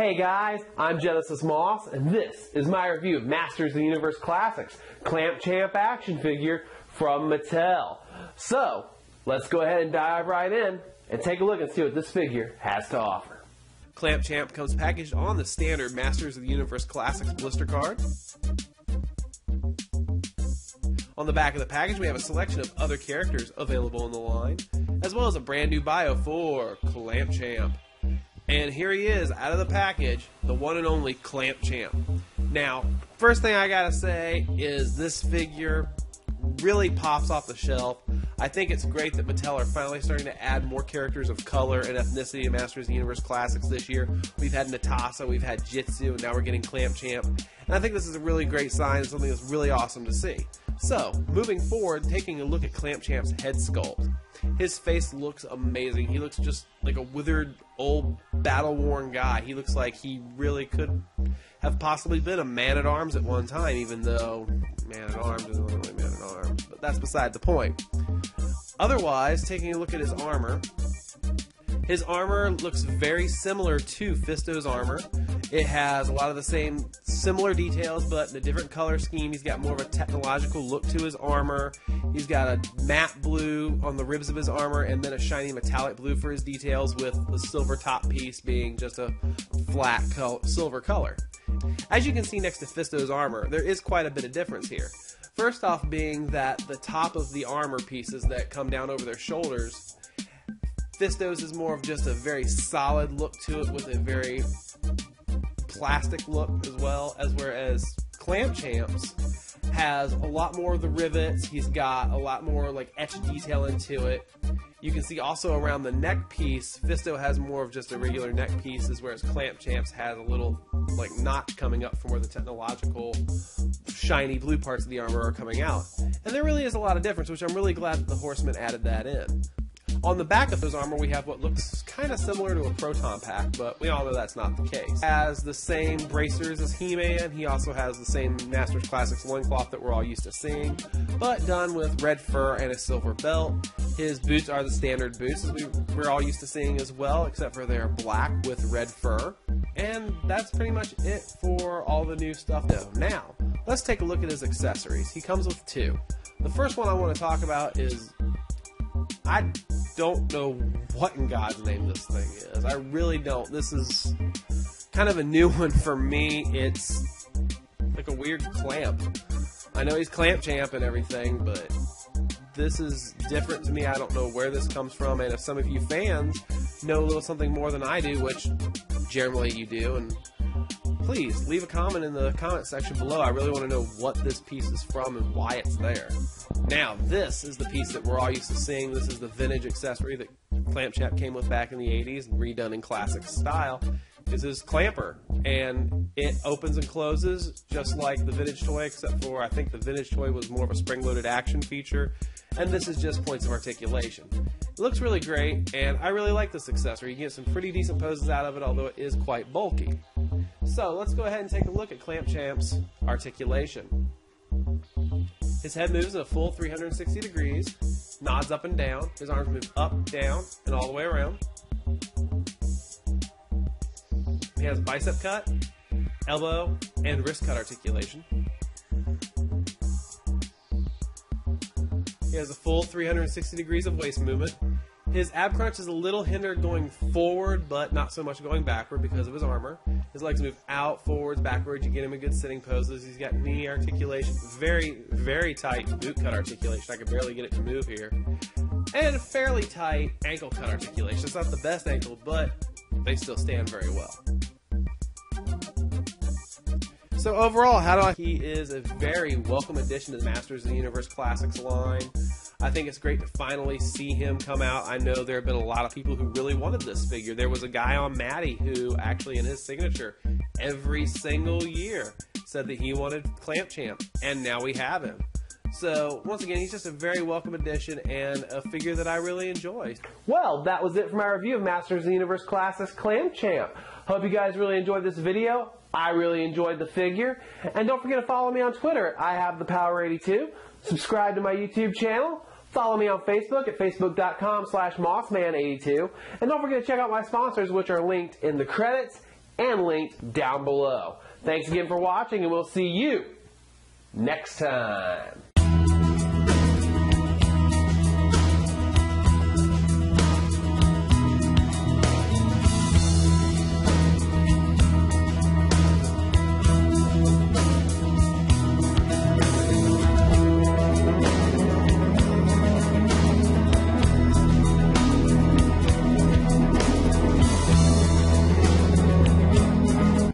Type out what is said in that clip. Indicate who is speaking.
Speaker 1: Hey guys, I'm Genesis Moss, and this is my review of Masters of the Universe Classics Clamp Champ action figure from Mattel. So, let's go ahead and dive right in and take a look and see what this figure has to offer.
Speaker 2: Clamp Champ comes packaged on the standard Masters of the Universe Classics blister card. On the back of the package, we have a selection of other characters available in the line, as well as a brand new bio for Clamp Champ. And here he is, out of the package, the one and only Clamp Champ. Now, first thing I gotta say is this figure really pops off the shelf. I think it's great that Mattel are finally starting to add more characters of color and ethnicity to Masters of the Universe Classics this year. We've had Natasha, we've had Jitsu, and now we're getting Clamp Champ. And I think this is a really great sign and something that's really awesome to see. So, moving forward, taking a look at Clamp Champ's head sculpt. His face looks amazing. He looks just like a withered, old, battle-worn guy. He looks like he really could have possibly been a man-at-arms at one time, even though man-at-arms isn't really man-at-arms. But that's beside the point. Otherwise, taking a look at his armor looks very similar to Fisto's armor. It has a lot of the same similar details, but in a different color scheme. He's got more of a technological look to his armor. He's got a matte blue on the ribs of his armor, and then a shiny metallic blue for his details, with the silver top piece being just a flat silver color. As you can see next to Fisto's armor, there is quite a bit of difference here. First off being that the top of the armor pieces that come down over their shoulders, Fisto's is more of just a very solid look to it with a very plastic look as well, whereas Clamp Champ's has a lot more of the rivets. He's got a lot more like etched detail into it. You can see also around the neck piece, Fisto has more of just a regular neck pieces, whereas Clamp Champ's has a little like notch coming up from where the technological shiny blue parts of the armor are coming out. And there really is a lot of difference, which I'm really glad that the Horseman added that in. On the back of his armor, we have what looks kind of similar to a proton pack, but we all know that's not the case. He has the same bracers as He-Man. He also has the same Masters Classics loincloth that we're all used to seeing, but done with red fur and a silver belt. His boots are the standard boots as we're all used to seeing as well, except for they're black with red fur. And that's pretty much it for all the new stuff though. Now, let's take a look at his accessories. He comes with two. The first one I want to talk about is, I don't know what in God's name this thing is. I really don't. This is kind of a new one for me. It's like a weird clamp. I know he's Clamp Champ and everything, but this is different to me. I don't know where this comes from, and if some of you fans know a little something more than I do, which generally you do, and please leave a comment in the comment section below. I really want to know what this piece is from and why it's there. Now, this is the piece that we're all used to seeing. This is the vintage accessory that Clamp Champ came with back in the 80s and redone in classic style. This is clamper, and it opens and closes just like the vintage toy, except for I think the vintage toy was more of a spring-loaded action feature, and this is just points of articulation. It looks really great, and I really like this accessory. You can get some pretty decent poses out of it, although it is quite bulky. So let's go ahead and take a look at Clamp Champ's articulation. His head moves in a full 360 degrees, nods up and down. His arms move up, down, and all the way around. He has bicep cut, elbow, and wrist cut articulation. He has a full 360 degrees of waist movement. His ab crunch is a little hindered going forward, but not so much going backward because of his armor. His legs move out, forwards, backwards. You get him in good sitting poses. He's got knee articulation, very, very tight boot cut articulation. I can barely get it to move here. And a fairly tight ankle cut articulation. It's not the best ankle, but they still stand very well. So overall, he is a very welcome addition to the Masters of the Universe Classics line. I think it's great to finally see him come out. I know there have been a lot of people who really wanted this figure. There was a guy on Maddie who actually in his signature every single year said that he wanted Clamp Champ, and now we have him. So once again, he's just a very welcome addition and a figure that I really enjoy.
Speaker 1: Well, that was it for my review of Masters of the Universe Classics Clamp Champ. Hope you guys really enjoyed this video. I really enjoyed the figure. And don't forget to follow me on Twitter. I have the Power82. Subscribe to my YouTube channel. Follow me on Facebook at facebook.com/mossman82. And don't forget to check out my sponsors, which are linked in the credits and linked down below. Thanks again for watching, and we'll see you next time.